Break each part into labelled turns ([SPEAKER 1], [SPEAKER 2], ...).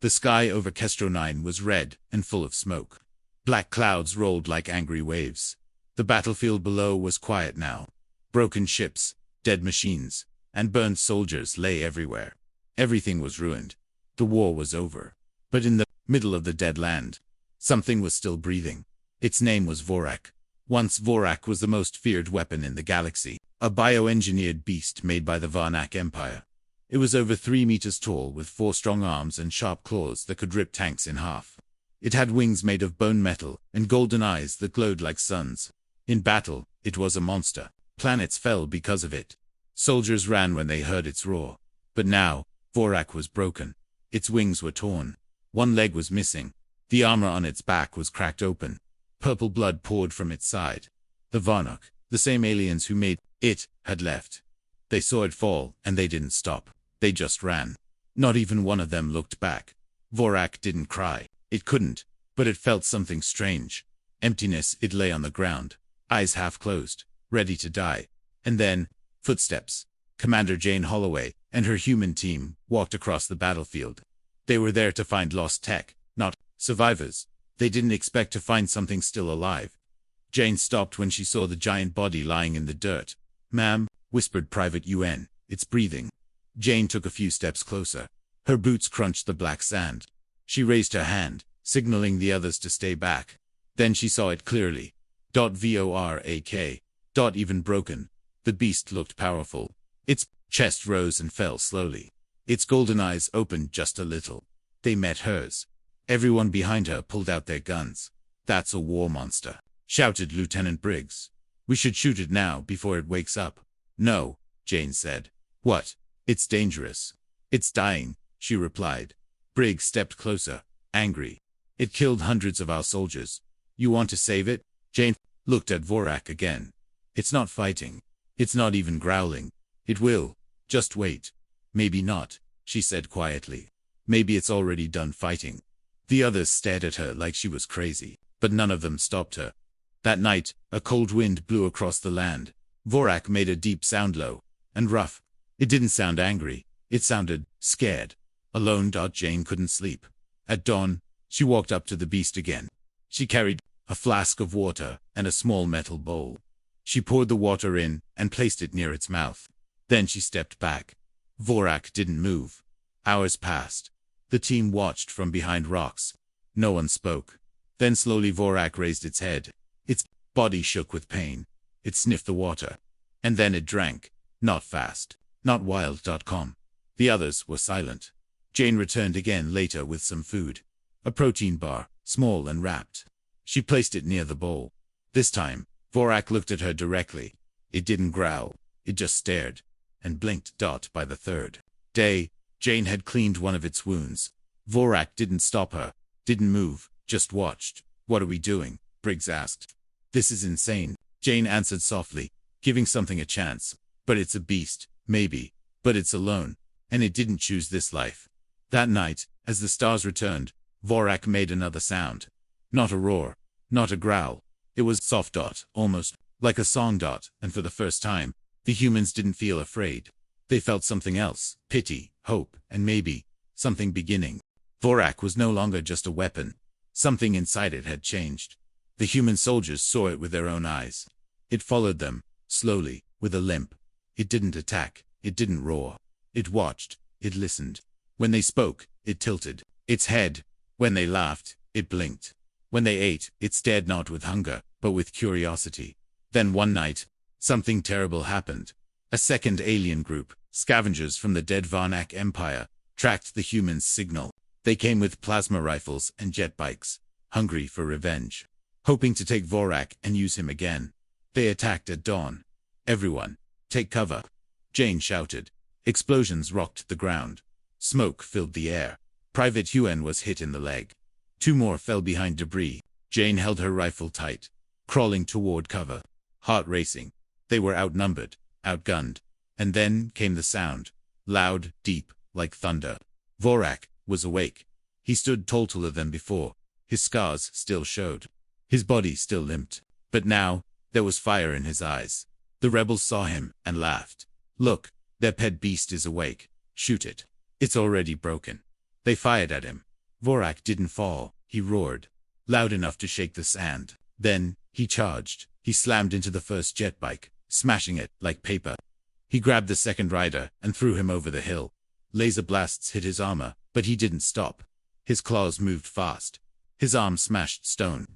[SPEAKER 1] The sky over Kestro 9 was red and full of smoke. Black clouds rolled like angry waves. The battlefield below was quiet now. Broken ships, dead machines, and burned soldiers lay everywhere. Everything was ruined. The war was over. But in the middle of the dead land, something was still breathing. Its name was Vorak. Once Vorak was the most feared weapon in the galaxy, a bioengineered beast made by the Varnak Empire. It was over 3 meters tall with 4 strong arms and sharp claws that could rip tanks in half. It had wings made of bone metal and golden eyes that glowed like suns. In battle, it was a monster. Planets fell because of it. Soldiers ran when they heard its roar. But now, Vorak was broken. Its wings were torn. One leg was missing. The armor on its back was cracked open. Purple blood poured from its side. The Varnak, the same aliens who made it, had left. They saw it fall, and they didn't stop. They just ran. Not even one of them looked back. Vorak didn't cry. It couldn't, but it felt something strange. Emptiness. It lay on the ground, eyes half closed, ready to die. And then, footsteps. Commander Jane Holloway and her human team walked across the battlefield. They were there to find lost tech, not survivors. They didn't expect to find something still alive. Jane stopped when she saw the giant body lying in the dirt. "Ma'am," whispered Private UN, "it's breathing." Jane took a few steps closer. Her boots crunched the black sand. She raised her hand, signaling the others to stay back. Then she saw it clearly. Vorak. Even broken. The beast looked powerful. Its chest rose and fell slowly. Its golden eyes opened just a little. They met hers. Everyone behind her pulled out their guns. "That's a war monster," shouted Lieutenant Briggs. "We should shoot it now before it wakes up." "No," Jane said. "What?" "It's dangerous." "It's dying," she replied. Briggs stepped closer, angry. "It killed hundreds of our soldiers. You want to save it?" Jane looked at Vorak again. "It's not fighting. It's not even growling. It will. Just wait." "Maybe not," she said quietly. "Maybe it's already done fighting." The others stared at her like she was crazy, but none of them stopped her. That night, a cold wind blew across the land. Vorak made a deep sound, low and rough. It didn't sound angry. It sounded scared. Alone, Jane couldn't sleep. At dawn, she walked up to the beast again. She carried a flask of water and a small metal bowl. She poured the water in and placed it near its mouth. Then she stepped back. Vorak didn't move. Hours passed. The team watched from behind rocks. No one spoke. Then slowly Vorak raised its head. Its body shook with pain. It sniffed the water. And then it drank. Not fast. Not wild.com. The others were silent. Jane returned again later with some food. A protein bar, small and wrapped. She placed it near the bowl. This time, Vorak looked at her directly. It didn't growl. It just stared. And blinked. By the third day, Jane had cleaned one of its wounds. Vorak didn't stop her. Didn't move. Just watched. "What are we doing?" Briggs asked. "This is insane," Jane answered softly, giving something a chance. "But it's a beast, maybe. But it's alone. And it didn't choose this life." That night, as the stars returned, Vorak made another sound. Not a roar. Not a growl. It was soft. Almost like a song. And for the first time, the humans didn't feel afraid. They felt something else. Pity, hope, and maybe something beginning. Vorak was no longer just a weapon. Something inside it had changed. The human soldiers saw it with their own eyes. It followed them, slowly, with a limp. It didn't attack. It didn't roar. It watched. It listened. When they spoke, it tilted its head. When they laughed, it blinked. When they ate, it stared not with hunger, but with curiosity. Then one night, something terrible happened. A second alien group, scavengers from the dead Varnak Empire, tracked the humans' signal. They came with plasma rifles and jet bikes, hungry for revenge, hoping to take Vorak and use him again. They attacked at dawn. "Everyone, take cover," Jane shouted. Explosions rocked the ground. Smoke filled the air. Private UN was hit in the leg. 2 more fell behind debris. Jane held her rifle tight, crawling toward cover, heart racing. They were outnumbered, outgunned. And then came the sound. Loud, deep, like thunder. Vorak was awake. He stood taller than before. His scars still showed. His body still limped. But now, there was fire in his eyes. The rebels saw him and laughed. "Look, their pet beast is awake. Shoot it. It's already broken." They fired at him. Vorak didn't fall, he roared, loud enough to shake the sand. Then, he charged. He slammed into the first jet bike, smashing it like paper. He grabbed the second rider and threw him over the hill. Laser blasts hit his armor, but he didn't stop. His claws moved fast. His arms smashed stone.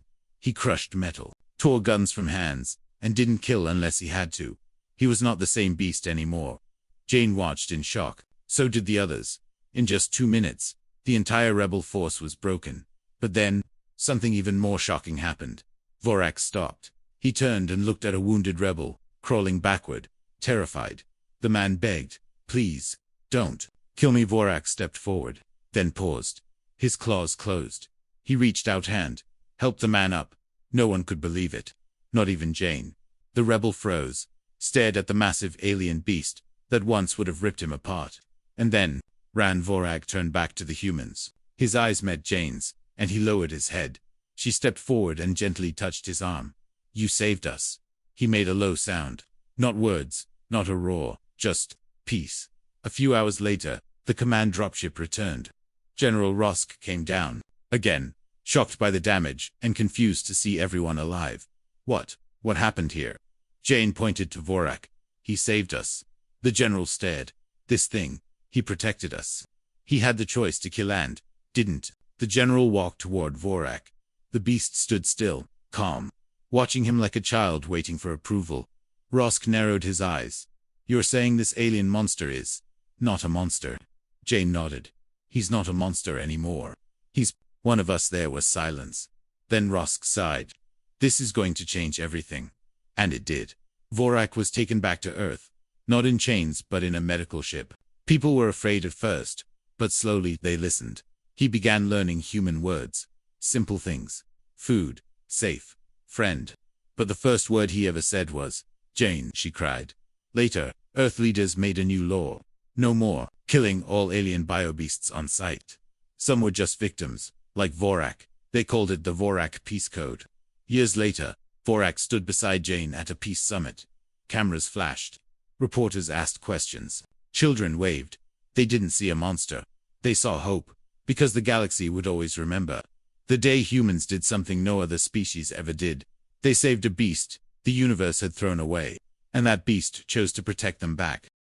[SPEAKER 1] He crushed metal, tore guns from hands, and didn't kill unless he had to. He was not the same beast anymore. Jane watched in shock. So did the others. In just 2 minutes, the entire rebel force was broken. But then, something even more shocking happened. Vorak stopped. He turned and looked at a wounded rebel, crawling backward, terrified. The man begged, "Please, don't kill me." Vorak stepped forward, then paused. His claws closed. He reached out hand, helped the man up. No one could believe it. Not even Jane. The rebel froze, stared at the massive alien beast that once would have ripped him apart. And then, Vorak turned back to the humans. His eyes met Jane's, and he lowered his head. She stepped forward and gently touched his arm. "You saved us." He made a low sound. Not words, not a roar, just peace. A few hours later, the command dropship returned. General Rosk came down, again, shocked by the damage and confused to see everyone alive. What happened here?" Jane pointed to Vorak. "He saved us." The general stared. "This thing, he protected us. He had the choice to kill and didn't." The general walked toward Vorak. The beast stood still, calm, watching him like a child waiting for approval. Rosk narrowed his eyes. "You're saying this alien monster is not a monster?" Jane nodded. "He's not a monster anymore. He's one of us." There was silence. Then Rosk sighed. "This is going to change everything." And it did. Vorak was taken back to Earth, not in chains but in a medical ship. People were afraid at first, but slowly they listened. He began learning human words. Simple things. Food, safe, friend. But the first word he ever said was, "Jane," she cried. Later, Earth leaders made a new law. No more killing all alien biobeasts on sight. Some were just victims, like Vorak. They called it the Vorak Peace Code. Years later, Vorak stood beside Jane at a peace summit. Cameras flashed. Reporters asked questions. Children waved. They didn't see a monster. They saw hope, because the galaxy would always remember. The day humans did something no other species ever did. They saved a beast the universe had thrown away, and that beast chose to protect them back.